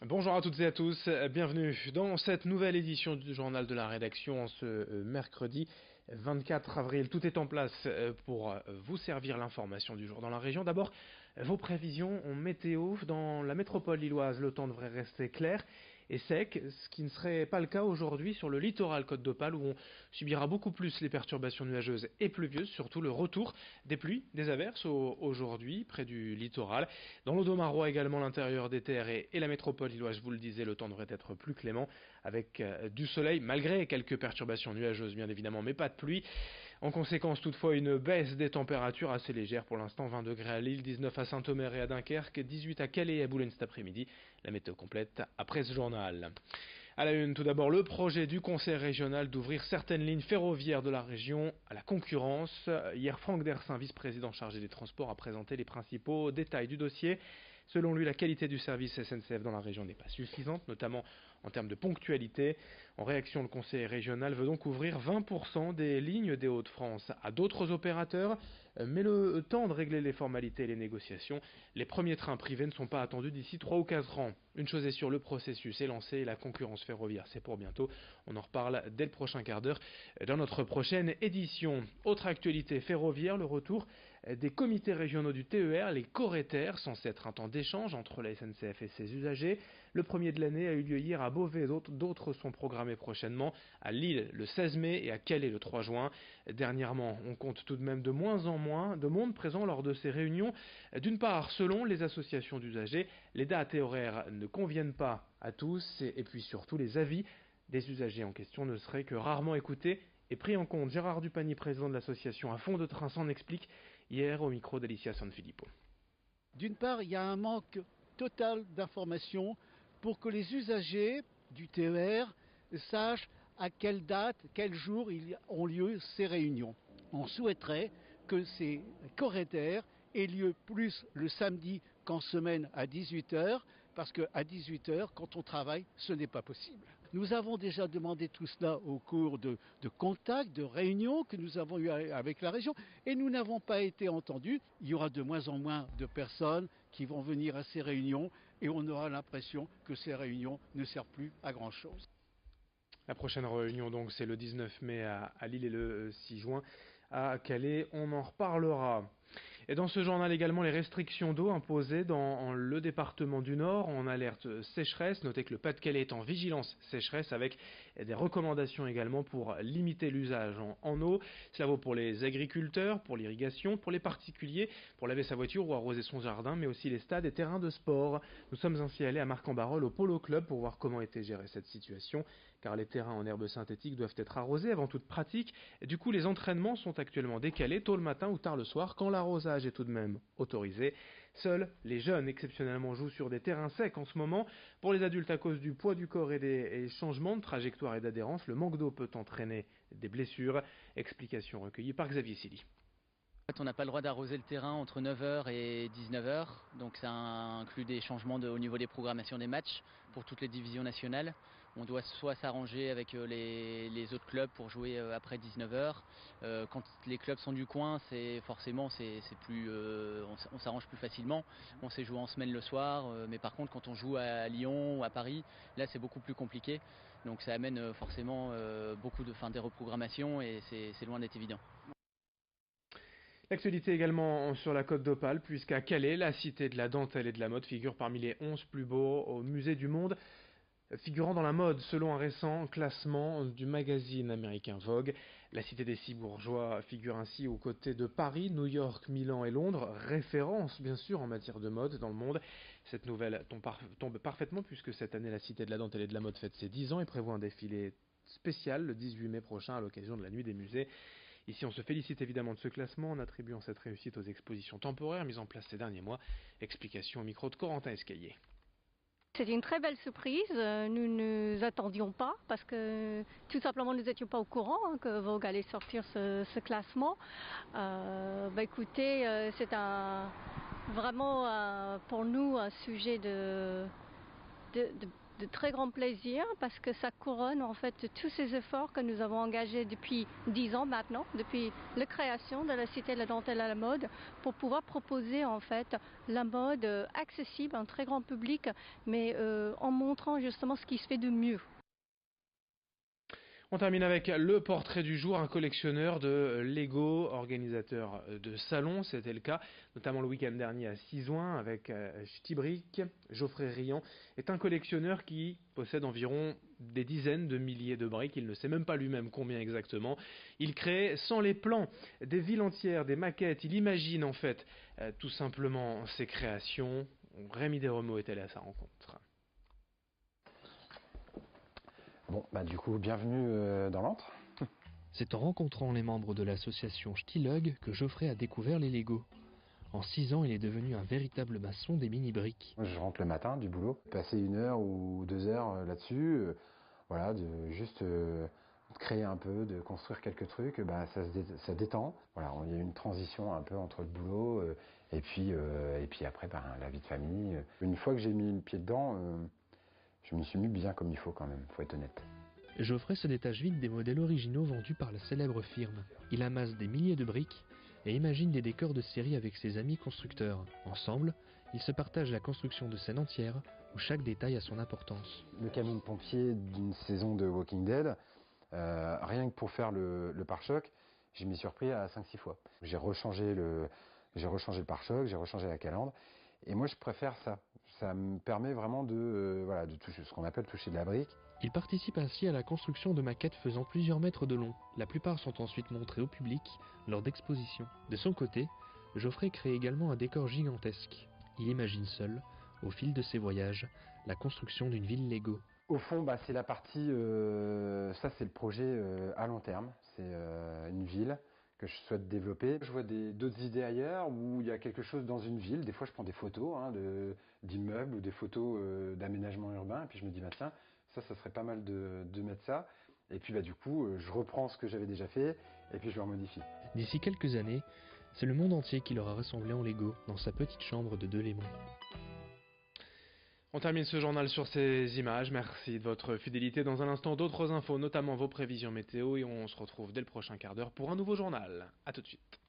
Bonjour à toutes et à tous, bienvenue dans cette nouvelle édition du journal de la rédaction en ce mercredi 24 avril. Tout est en place pour vous servir l'information du jour dans la région. D'abord, vos prévisions en météo. Dans la métropole lilloise, le temps devrait rester clair et sec, ce qui ne serait pas le cas aujourd'hui sur le littoral Côte d'Opale où on subira beaucoup plus les perturbations nuageuses et pluvieuses, surtout le retour des pluies, des averses aujourd'hui près du littoral. Dans l'Audomarois également, l'intérieur des terres et la métropole lilloise, je vous le disais, le temps devrait être plus clément avec du soleil malgré quelques perturbations nuageuses bien évidemment, mais pas de pluie. En conséquence, toutefois, une baisse des températures assez légère pour l'instant, 20 degrés à Lille, 19 à Saint-Omer et à Dunkerque, 18 à Calais et à Boulogne cet après-midi. La météo complète après ce journal. À la une, tout d'abord, le projet du Conseil régional d'ouvrir certaines lignes ferroviaires de la région à la concurrence. Hier, Franck Dersin, vice-président chargé des transports, a présenté les principaux détails du dossier. Selon lui, la qualité du service SNCF dans la région n'est pas suffisante, notamment en termes de ponctualité. En réaction, le Conseil régional veut donc ouvrir 20% des lignes des Hauts-de-France à d'autres opérateurs, mais le temps de régler les formalités et les négociations, les premiers trains privés ne sont pas attendus d'ici 3 ou 4 ans. Une chose est sûre, le processus est lancé et la concurrence ferroviaire, c'est pour bientôt. On en reparle dès le prochain quart d'heure dans notre prochaine édition. Autre actualité ferroviaire, le retour des comités régionaux du TER, les Coreter, censés être un temps d'échange entre la SNCF et ses usagers. Le premier de l'année a eu lieu hier à Beauvais, d'autres sont programmés prochainement à Lille le 16 mai et à Calais le 3 juin. Dernièrement, on compte tout de même de moins en moins de monde présent lors de ces réunions. D'une part, selon les associations d'usagers, les dates et horaires ne conviennent pas à tous et puis surtout les avis des usagers en question ne seraient que rarement écoutés et pris en compte. Gérard Dupagny, président de l'association À Fond de Train, s'en explique hier au micro d'Alicia Sanfilippo. D'une part, il y a un manque total d'informations pour que les usagers du TER sachent à quelle date, quel jour ont lieu ces réunions. On souhaiterait que ces corridors aient lieu plus le samedi qu'en semaine à 18h, parce qu'à 18h, quand on travaille, ce n'est pas possible. Nous avons déjà demandé tout cela au cours de contacts, de réunions que nous avons eues avec la région et nous n'avons pas été entendus. Il y aura de moins en moins de personnes qui vont venir à ces réunions et on aura l'impression que ces réunions ne servent plus à grand chose. La prochaine réunion donc c'est le 19 mai à Lille et le 6 juin à Calais, on en reparlera. Et dans ce journal également, les restrictions d'eau imposées dans le département du Nord en alerte sécheresse. Notez que le Pas-de-Calais est en vigilance sécheresse avec des recommandations également pour limiter l'usage en eau. Cela vaut pour les agriculteurs, pour l'irrigation, pour les particuliers, pour laver sa voiture ou arroser son jardin, mais aussi les stades et terrains de sport. Nous sommes ainsi allés à Marc-en-Barœul au Polo Club pour voir comment était gérée cette situation, car les terrains en herbe synthétique doivent être arrosés avant toute pratique. Et du coup, les entraînements sont actuellement décalés tôt le matin ou tard le soir, quand l'arrosage est tout de même autorisé. Seuls les jeunes exceptionnellement jouent sur des terrains secs en ce moment. Pour les adultes, à cause du poids du corps et des changements de trajectoire et d'adhérence, le manque d'eau peut entraîner des blessures. Explication recueillie par Xavier Silly. On n'a pas le droit d'arroser le terrain entre 9 heures et 19 heures, donc ça inclut des changements au niveau des programmations des matchs pour toutes les divisions nationales. On doit soit s'arranger avec les autres clubs pour jouer après 19 heures. Quand les clubs sont du coin, forcément on s'arrange plus facilement. On sait jouer en semaine le soir, mais par contre quand on joue à Lyon ou à Paris, là c'est beaucoup plus compliqué. Donc ça amène forcément des reprogrammations et c'est loin d'être évident. L'actualité également sur la Côte d'Opale, puisqu'à Calais, la cité de la dentelle et de la mode figure parmi les 11 plus beaux au musée du monde, figurant dans la mode selon un récent classement du magazine américain Vogue. La cité des six bourgeois figure ainsi aux côtés de Paris, New York, Milan et Londres, référence bien sûr en matière de mode dans le monde. Cette nouvelle tombe parfaitement puisque cette année la cité de la dentelle et de la mode fête ses 10 ans et prévoit un défilé spécial le 18 mai prochain à l'occasion de la nuit des musées. Ici, on se félicite évidemment de ce classement en attribuant cette réussite aux expositions temporaires mises en place ces derniers mois. Explication au micro de Corentin Escaillé. C'était une très belle surprise, nous ne nous attendions pas parce que tout simplement nous n'étions pas au courant que Vogue allait sortir ce classement. Écoutez, c'est vraiment pour nous un sujet de de très grand plaisir parce que ça couronne en fait tous ces efforts que nous avons engagés depuis 10 ans maintenant, depuis la création de la Cité de la dentelle à la mode, pour pouvoir proposer en fait la mode accessible à un très grand public, mais en montrant justement ce qui se fait de mieux. On termine avec le portrait du jour, un collectionneur de Lego, organisateur de salons, c'était le cas, notamment le week-end dernier à Sizouin avec Ch'tibrick. Geoffrey Riant est un collectionneur qui possède environ des dizaines de milliers de briques, il ne sait même pas lui-même combien exactement. Il crée sans les plans des villes entières, des maquettes, il imagine en fait tout simplement ses créations. Rémi Desremeaux est allé à sa rencontre. Bon, du coup, bienvenue dans l'antre. C'est en rencontrant les membres de l'association Ch'tilog que Geoffrey a découvert les Lego. En 6 ans, il est devenu un véritable maçon des mini-briques. Je rentre le matin du boulot, passer 1 heure ou 2 heures là-dessus, voilà, de juste créer un peu, de construire quelques trucs, ça détend. Voilà, il y a une transition un peu entre le boulot et puis après la vie de famille. Une fois que j'ai mis le pied dedans, je m'y suis mis bien comme il faut quand même, faut être honnête. Geoffrey se détache vite des modèles originaux vendus par la célèbre firme. Il amasse des milliers de briques et imagine des décors de série avec ses amis constructeurs. Ensemble, ils se partagent la construction de scènes entières où chaque détail a son importance. Le camion de pompier d'une saison de Walking Dead, rien que pour faire le pare-choc, je m'y suis repris à 5-6 fois. J'ai rechangé le pare-choc, j'ai rechangé la calandre. Et moi, je préfère ça. Ça me permet vraiment de toucher ce qu'on appelle toucher de la brique. Il participe ainsi à la construction de maquettes faisant plusieurs mètres de long. La plupart sont ensuite montrées au public lors d'expositions. De son côté, Geoffrey crée également un décor gigantesque. Il imagine seul, au fil de ses voyages, la construction d'une ville Lego. Au fond, c'est la partie, ça c'est le projet à long terme. C'est une ville que je souhaite développer. Je vois d'autres idées ailleurs où il y a quelque chose dans une ville. Des fois, je prends des photos d'immeubles ou des photos d'aménagement urbain. Et puis je me dis, tiens, ça serait pas mal de mettre ça. Et puis du coup, je reprends ce que j'avais déjà fait et puis je le remodifie. D'ici quelques années, c'est le monde entier qui l'aura ressemblé en Lego dans sa petite chambre de Delémont. On termine ce journal sur ces images. Merci de votre fidélité. Dans un instant, d'autres infos, notamment vos prévisions météo. Et on se retrouve dès le prochain quart d'heure pour un nouveau journal. A tout de suite.